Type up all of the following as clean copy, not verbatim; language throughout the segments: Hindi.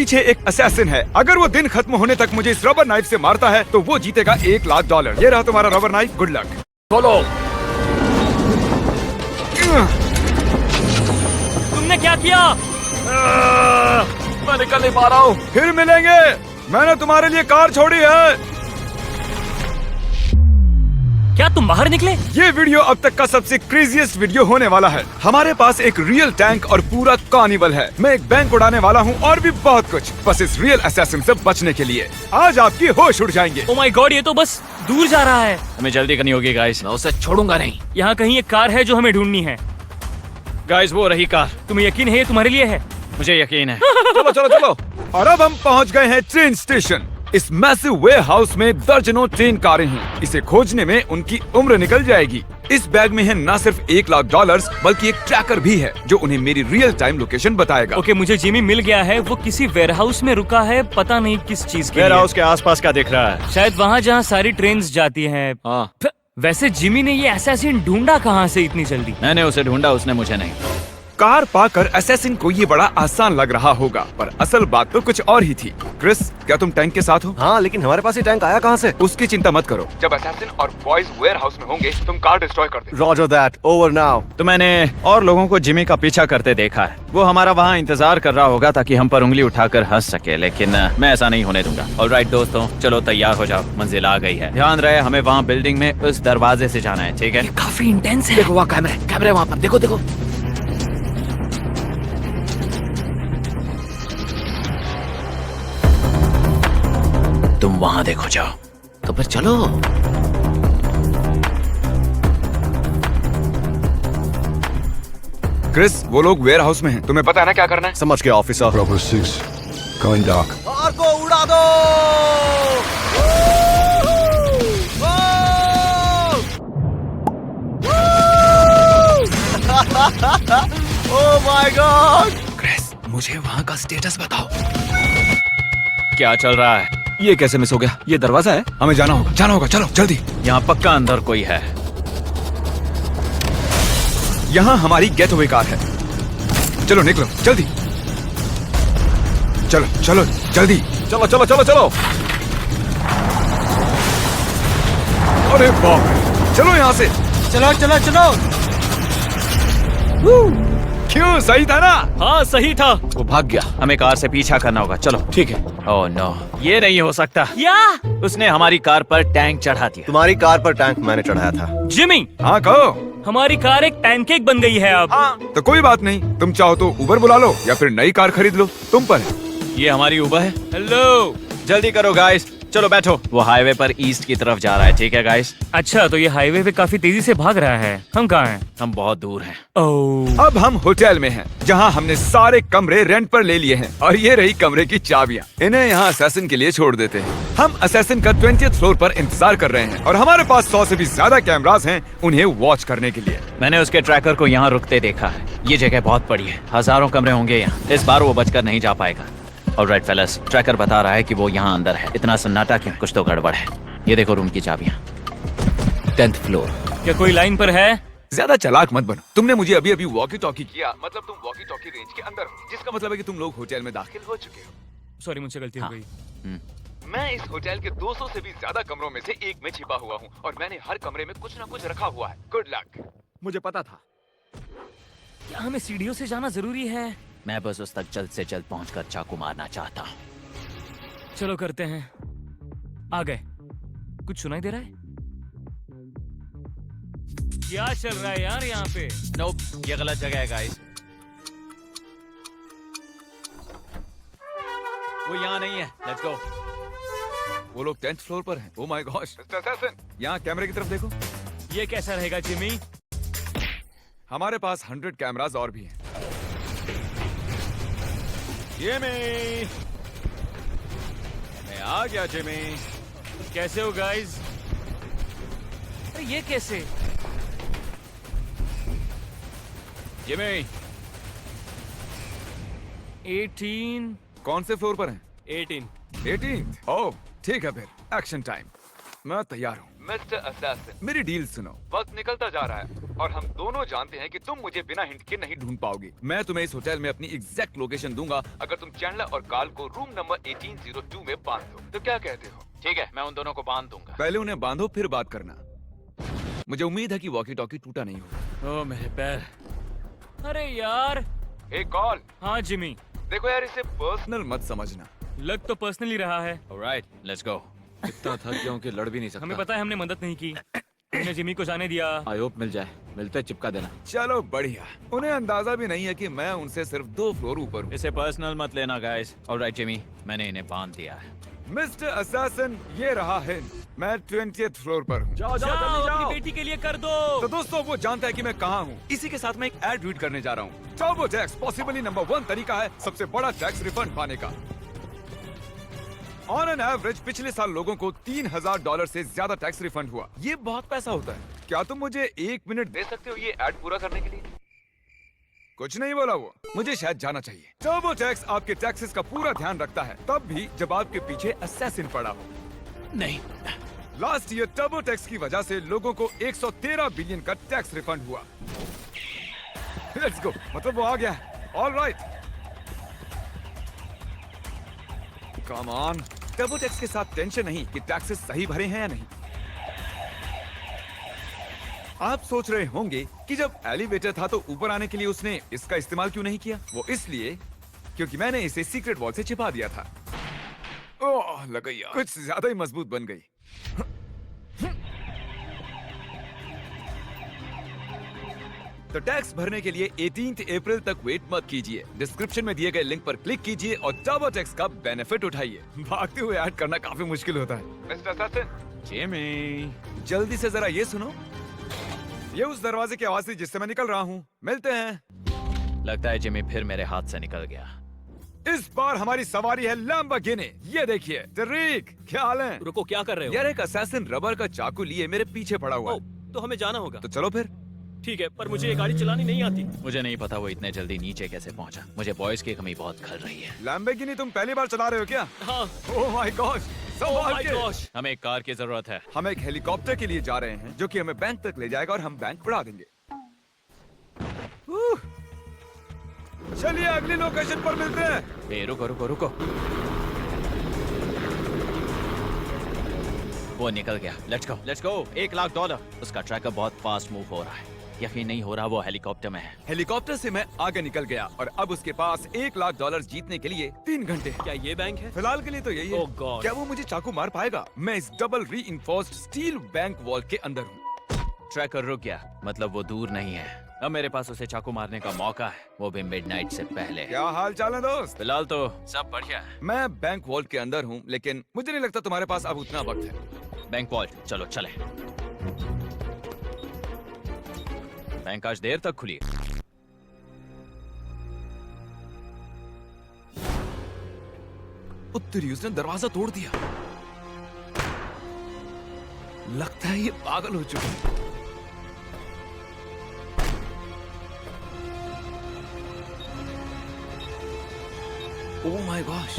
पीछे एक असैसिन है। अगर वो दिन खत्म होने तक मुझे इस रबर नाइफ से मारता है तो वो जीतेगा $1,00,000। ये रहा तुम्हारा रबर नाइफ, गुड लक। बोलो, तुमने क्या किया? मैं निकल नहीं पा रहा हूँ। फिर मिलेंगे, मैंने तुम्हारे लिए कार छोड़ी है। क्या तुम बाहर निकले? ये वीडियो अब तक का सबसे क्रेजीएस्ट वीडियो होने वाला है। हमारे पास एक रियल टैंक और पूरा कार्निवल है। मैं एक बैंक उड़ाने वाला हूँ और भी बहुत कुछ, बस इस रियल असैसिन से बचने के लिए। आज आपकी होश उड़ जाएंगे। ओह माय गॉड, ये तो बस दूर जा रहा है। हमें जल्दी करनी होगी गाइस, मैं उसे छोड़ूंगा नहीं। यहाँ कहीं एक कार है जो हमें ढूंढनी है। गाइस वो रही कार। तुम्हें यकीन है ये तुम्हारे लिए है? मुझे यकीन है। चलो चलो चलो। और अब हम पहुँच गए हैं ट्रेन स्टेशन। इस मैसिव वेयरहाउस में दर्जनों ट्रेन कारें हैं। इसे खोजने में उनकी उम्र निकल जाएगी। इस बैग में है न सिर्फ $1,00,000 बल्कि एक ट्रैकर भी है जो उन्हें मेरी रियल टाइम लोकेशन बताएगा। ओके, मुझे जिमी मिल गया है। वो किसी वेयरहाउस में रुका है, पता नहीं किस चीज के लिए। वेयरहाउस के आसपास का दिख रहा है, शायद वहाँ जहाँ सारी ट्रेन जाती हैं। हाँ। वैसे जिमी ने ये असैसिन ढूंढा कहाँ से इतनी जल्दी? मैंने उसे ढूंढा, उसने मुझे नहीं। कार पाकर असैसिन को ये बड़ा आसान लग रहा होगा, पर असल बात तो कुछ और ही थी। क्रिस, क्या तुम टैंक के साथ हो? हाँ, लेकिन हमारे पास ये टैंक आया कहाँ से? उसकी चिंता मत करो। जब असैसिन और बॉयज वेयरहाउस में होंगे तुम कार डिस्ट्रॉय कर देना। Roger that, over now। तो मैंने और लोगों को जिमी का पीछा करते देखा है। वो हमारा वहाँ इंतजार कर रहा होगा ताकि हम पर उंगली उठाकर हंस सके, लेकिन मैं ऐसा नहीं होने दूंगा। ऑलराइट दोस्तों, चलो तैयार हो जाओ, मंजिल आ गई है। ध्यान रहे, हमें वहाँ बिल्डिंग में उस दरवाजे से जाना है, ठीक है? काफी इंटेंस है। देखो वहाँ कैमरे वहाँ पर, देखो देखो। तुम वहाँ देखो, जाओ। तो फिर चलो। क्रिस, वो लोग वेयरहाउस में हैं। तुम्हें पता है ना क्या करना है? समझ के officer. Bravo 6, going dark. Car को उड़ा दो। Oh my God. क्रिस, मुझे वहाँ का स्टेटस बताओ। क्या चल रहा है? ये कैसे मिस हो गया? ये दरवाजा है, हमें जाना होगा, चलो जल्दी। यहाँ पक्का अंदर कोई है। यहाँ हमारी गेटवे कार है। चलो निकलो जल्दी। चलो चलो जल्दी। चलो चलो चलो चलो। अरे बाप रे, चलो यहाँ से। चलो चलो चलो। क्यों, सही था ना? हाँ सही था। वो भाग गया, हमें कार से पीछा करना होगा। चलो ठीक है। ओह नो, ये नहीं हो सकता। क्या? उसने हमारी कार पर टैंक चढ़ा दिया। तुम्हारी कार पर टैंक मैंने चढ़ाया था। जिमी, हाँ कहो। हमारी कार एक पैनकेक बन गई है अब। हाँ तो कोई बात नहीं, तुम चाहो तो उबर बुला लो या फिर नई कार खरीद लो, तुम पर है। ये हमारी उबर है। हेलो, जल्दी करो गाइस, चलो बैठो। वो हाईवे पर ईस्ट की तरफ जा रहा है, ठीक है गाइस? अच्छा तो ये हाईवे पे काफी तेजी से भाग रहा है। हम कहाँ हैं? हम बहुत दूर हैं। ओह, अब हम होटल में हैं, जहाँ हमने सारे कमरे रेंट पर ले लिए हैं और ये रही कमरे की चाबियाँ। इन्हें यहाँ असैसिन के लिए छोड़ देते हैं। हम असैसिन का 20th फ्लोर पर इंतजार कर रहे हैं और हमारे पास 100 से भी ज्यादा कैमरास हैं उन्हें वॉच करने के लिए। मैंने उसके ट्रैकर को यहाँ रुकते देखा है। ये जगह बहुत बड़ी है, हजारों कमरे होंगे यहाँ। इस बार वो बचकर नहीं जा पाएगा। ऑलराइट फेलस, ट्रैकर बता रहा है कि वो यहाँ अंदर है। इतना सन्नाटा क्यों? कुछ तो गड़बड़ है। ये देखो रूम की चाबियाँ। 10th floor. क्या कोई लाइन पर है? ज्यादा चालाक मत बनो। तुमने मुझे अभी अभी वॉकी टॉकी किया, मतलब तुम वॉकी टॉकी रेंज के अंदर हो, जिसका मतलब है कि तुम लोग होटल में दाखिल हो चुके हो। सॉरी, मुझसे गलती हो गई। मैं इस होटल के 200 से भी ज्यादा कमरों में से एक में छिपा हुआ हूँ और मैंने हर कमरे में कुछ न कुछ रखा हुआ है। Good luck. मुझे पता था। क्या हमें सीढ़ियों से जाना जरूरी है? मैं बस उस तक जल्द से जल्द पहुंचकर चाकू मारना चाहता हूँ। चलो करते हैं। आ गए। कुछ सुनाई दे रहा है? क्या चल रहा है यार यहाँ पे? नोप, ये गलत जगह है गाइस। वो यहाँ नहीं है। Let's go. वो लोग 10th फ्लोर पर हैं। Oh my gosh. यहाँ कैमरे की तरफ देखो। ये कैसा रहेगा जिमी? हमारे पास 100 कैमरास और भी हैं। जिमी, मैं आ गया जिमी। कैसे हो गाइस? अरे ये कैसे? जिमी, 18। कौन से फ्लोर पर हैं? 18। 18th। ओह ठीक है, फिर एक्शन टाइम। मैं तैयार हूँ। मिस्टर असैसिन, मेरी डील सुनो। वक्त निकलता जा रहा है और हम दोनों जानते हैं कि तुम मुझे बिना हिंट के नहीं ढूंढ पाओगे। मैं तुम्हें इस होटल में अपनी एग्जैक्ट लोकेशन दूंगा अगर तुम चैंडलर और कार्ल को रूम नंबर 1802 में बांध दो। तो क्या कहते हो? ठीक है, मैं उन दोनों को बांध दूंगा। पहले उन्हें बांधो फिर बात करना। मुझे उम्मीद है कि वॉकी टॉकी टूटा नहीं होगा। ओ मेरे पैर। अरे यार। एक कॉल। हाँ जिमी, देखो यार, इसे पर्सनल मत समझना। लग तो पर्सनली रहा है। Alright, let's go. इतना थक गया हूं कि लड़ भी नहीं सकता। हमें पता है हमने मदद नहीं की। तुमने जिमी को जाने दिया। आई होप मिल जाए, मिलते चिपका देना। चलो बढ़िया। उन्हें अंदाजा भी नहीं है कि मैं उनसे सिर्फ 2 फ्लोर ऊपर हूँ। इसे पर्सनल मत लेना गाइस। ऑलराइट जिमी, मैंने इन्हें बांध दिया है। मिस्टर असैसिन, ये रहा है। मैं 20th फ्लोर पर हूँ। जाओ अपनी बेटी के लिए कर दो। तो दोस्तों, वो जानता है कि मैं कहाँ हूँ। इसी के साथ मैं एक एड रीड करने जा रहा हूँ। टर्बो टैक्स पॉसिबली नंबर 1 तरीका है सबसे बड़ा टैक्स रिफंड पाने का। ऑन एन एवरेज पिछले साल लोगों को $3000 से ज्यादा टैक्स रिफंड हुआ। ये बहुत पैसा होता है। क्या तुम मुझे 1 मिनट दे सकते हो ये एड पूरा करने के लिए? कुछ नहीं बोला वो। मुझे शायद जाना चाहिए। टर्बो टैक्स आपके टैक्सेस का पूरा ध्यान रखता है, तब भी जब आपके पीछे असैसिन पड़ा हो। नहीं, लास्ट ईयर टर्बो टैक्स की वजह से लोगों को 113 बिलियन का टैक्स रिफंड हुआ। लेट्स गो, मतलब वो आ गया है। Alright, come on. Turbo tax के साथ टेंशन नहीं कि टैक्सेस सही भरे हैं या नहीं। आप सोच रहे होंगे कि जब एलिवेटर था तो ऊपर आने के लिए उसने इसका इस्तेमाल क्यों नहीं किया? वो इसलिए क्योंकि मैंने इसे सीक्रेट वॉल से छिपा दिया था। ओह, लग गई यार। कुछ ज्यादा ही मजबूत बन गई। तो टैक्स भरने के लिए 18 अप्रैल तक वेट मत कीजिए। डिस्क्रिप्शन में दिए गए लिंक पर क्लिक कीजिए और टर्बो टैक्स का बेनिफिट उठाइए। भागते हुए ऐड करना काफी मुश्किल होता है। मिस्टर असैसिन, जिमी, जल्दी से जरा ये सुनो। ये उस दरवाजे की आवाज थी जिससे मैं निकल रहा हूँ। मिलते हैं। लगता है जिमी फिर मेरे हाथ से निकल गया। इस बार हमारी सवारी है लैम्बोर्गिनी। ये देखिए, टरीक, क्या हाल है? रुको, क्या कर रहे हो? यार, एक असैसिन रबर का चाकू लिए मेरे पीछे पड़ा हुआ ओ, है। तो हमें जाना होगा। तो चलो फिर। ठीक है, पर मुझे ये गाड़ी चलानी नहीं आती। मुझे नहीं पता वो इतने जल्दी नीचे कैसे पहुंचा। मुझे बॉयज की कमी बहुत खल रही है। लैम्बोर्गिनी तुम पहली बार चला रहे हो क्या? हाँ। ओह माय गॉश, ओह संभाल माय के। गॉश। हमें एक कार की जरूरत है। हम एक हेलीकॉप्टर के लिए जा रहे हैं जो कि हमें बैंक तक ले जाएगा और हम बैंक बढ़ा देंगे। चलिए अगली लोकेशन पर मिलते हैं। ए, रुको रुको रुको। वो निकल गया। Let's go. $1,00,000। उसका ट्रैकर बहुत फास्ट मूव हो रहा है। यकीन नहीं हो रहा वो हेलीकॉप्टर में है। हेलीकॉप्टर से मैं आगे निकल गया और अब उसके पास $1,00,000 जीतने के लिए 3 घंटे हैं। क्या ये बैंक है? फिलहाल के लिए तो यही है। Oh God. क्या वो मुझे चाकू मार पाएगा? मैं इस double reinforced steel bank wall के अंदर हूँ। ट्रैकर रुक गया, मतलब वो दूर नहीं है। अब मेरे पास उसे चाकू मारने का मौका है, वो भी मिडनाइट से पहले। क्या हाल चाल है दोस्त? फिलहाल तो सब बढ़िया है। मैं बैंक वॉल के अंदर हूँ, लेकिन मुझे नहीं लगता तुम्हारे पास अब उतना वक्त है। बैंक वॉल्ट, चलो चले। बैंक आज देर तक खुली। उत्तरी उसने दरवाजा तोड़ दिया। लगता है ये पागल हो चुका है। Oh my gosh.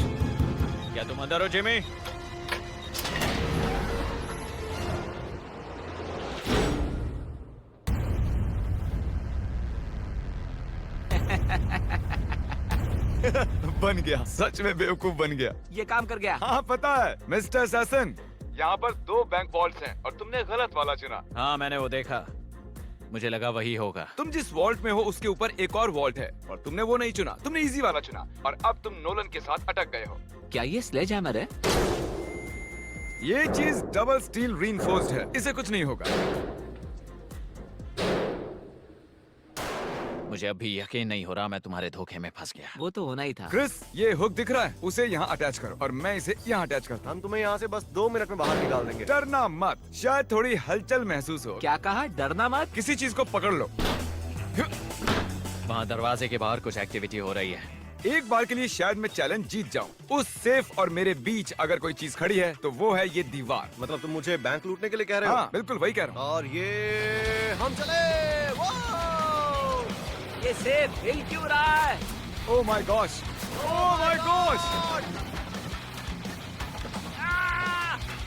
क्या तुम अंदर हो जिमी? बन गया, सच में बेवकूफ बन गया। ये काम कर गया। हाँ पता है मिस्टर असैसिन, यहाँ पर 2 बैंक वॉल्ट्स हैं और तुमने गलत वाला चुना। हाँ मैंने वो देखा, मुझे लगा वही होगा। तुम जिस वॉल्ट में हो उसके ऊपर एक और वॉल्ट है और तुमने वो नहीं चुना, तुमने इजी वाला चुना और अब तुम नोलन के साथ अटक गए हो। क्या ये स्लेजहैमर है? ये चीज डबल स्टील रीइंफोर्स्ड है, इसे कुछ नहीं होगा। मुझे अभी यकीन नहीं हो रहा मैं तुम्हारे धोखे में फंस गया। वो तो होना ही था। क्रिस, ये हुक दिख रहा है, उसे यहाँ अटैच करो और मैं इसे यहाँ अटैच करता हूँ। हम तुम्हें यहाँ से बस 2 मिनट में बाहर निकाल देंगे। डरना मत, शायद थोड़ी हलचल महसूस हो। क्या कहा? डरना मत। किसी चीज को पकड़ लो। वहाँ दरवाजे के बाहर कुछ एक्टिविटी हो रही है। एक बार के लिए शायद मैं चैलेंज जीत जाऊं। उस सेफ और मेरे बीच अगर कोई चीज खड़ी है तो वो है ये दीवार। मतलब तुम मुझे बैंक लूटने के लिए कह रहे हो? हाँ बिल्कुल वही कह रहा हूँ। और ये हम चले। ये सेब हिल क्यों रहा है? Oh my gosh, oh my gosh,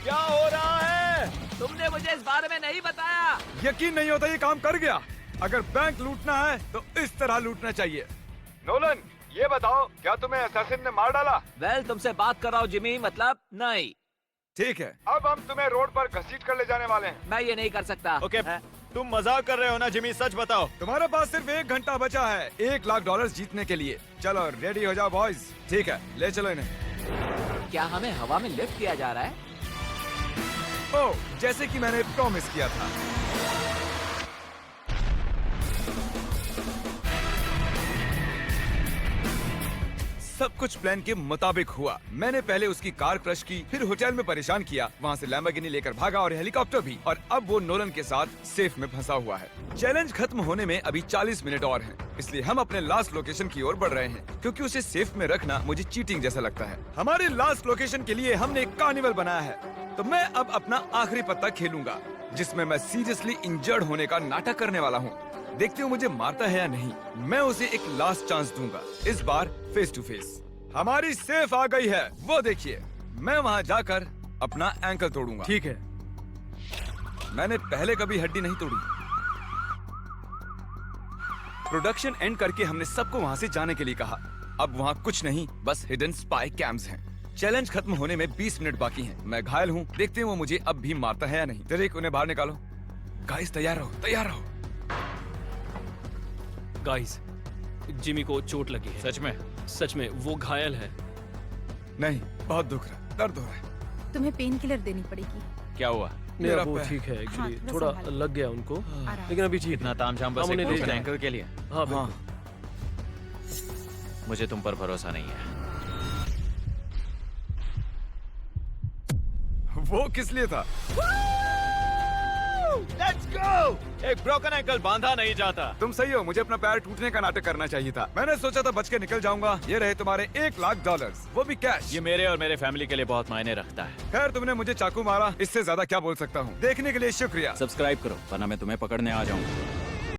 क्या हो रहा है? तुमने मुझे मुझे इस बारे में नहीं बताया। यकीन नहीं होता ये काम कर गया। अगर बैंक लूटना है तो इस तरह लूटना चाहिए। नोलन, ये बताओ क्या तुम्हें असैसिन ने मार डाला? वेल, तुमसे बात कर रहा हूँ जिमी, मतलब नहीं। ठीक है, अब हम तुम्हें रोड पर घसीट कर ले जाने वाले हैं। मैं ये नहीं कर सकता। ओके हैं? तुम मजाक कर रहे हो ना जिमी, सच बताओ। तुम्हारे पास सिर्फ 1 घंटा बचा है $1 लाख जीतने के लिए। चलो रेडी हो जाओ बॉयज। ठीक है, ले चलो इन्हें। क्या हमें हवा में लिफ्ट किया जा रहा है? ओह, जैसे कि मैंने प्रॉमिस किया था। सब कुछ प्लान के मुताबिक हुआ। मैंने पहले उसकी कार क्रश की, फिर होटल में परेशान किया, वहाँ से लैम्बोर्गिनी लेकर भागा और हेलीकॉप्टर भी, और अब वो नोलन के साथ सेफ में फंसा हुआ है। चैलेंज खत्म होने में अभी 40 मिनट और हैं, इसलिए हम अपने लास्ट लोकेशन की ओर बढ़ रहे हैं, क्योंकि उसे सेफ में रखना मुझे चीटिंग जैसा लगता है। हमारे लास्ट लोकेशन के लिए हमने एक कार्निवल बनाया है, तो मैं अब अपना आखिरी पत्ता खेलूंगा, जिसमें मैं सीरियसली इंजर्ड होने का नाटक करने वाला हूँ। देखते हो मुझे मारता है या नहीं। मैं उसे एक लास्ट चांस दूंगा, इस बार फेस टू फेस। हमारी सेफ आ गई है, वो देखिए। मैं वहाँ जाकर अपना एंकल तोड़ूंगा। ठीक है। मैंने पहले कभी हड्डी नहीं तोड़ी। प्रोडक्शन एंड करके हमने सबको वहाँ से जाने के लिए कहा। अब वहाँ कुछ नहीं, बस हिडन स्पाई कैम्प्स हैं। चैलेंज खत्म होने में 20 मिनट बाकी हैं। मैं घायल हूँ, देखते हैं वो मुझे अब भी मारता है या नहीं। डेरेक, उन्हें बाहर निकालो। गाइस तैयार रहो, तैयार रहो। गाइस, जिमी को चोट लगी है। सच में? सच में, वो घायल है। नहीं, बहुत दुख रहा, दर्द हो रहा है। तुम्हें पेन किलर देनी पड़ेगी। क्या हुआ? मेरा मेरा वो पैर। ठीक है एक्चुअली, हाँ, थोड़ा संभालो। लग गया उनको, आराम। लेकिन अभी ठीक इतना है। तामझाम बस हम उन्हें एक ले जाएं। एंकर के लिए? हाँ बिल्कुल। हाँ, मुझे तुम पर भरोसा नहीं है। वो किस लिए था? Let's go! एक ब्रोकन एंकल बांधा नहीं जाता। तुम सही हो, मुझे अपना पैर टूटने का नाटक करना चाहिए था। मैंने सोचा था बच के निकल जाऊंगा। ये रहे तुम्हारे $1 लाख, वो भी कैश। ये मेरे और मेरे फैमिली के लिए बहुत मायने रखता है। खैर, तुमने मुझे चाकू मारा, इससे ज्यादा क्या बोल सकता हूँ। देखने के लिए शुक्रिया। सब्सक्राइब करो वरना मैं तुम्हें पकड़ने आ जाऊंगा।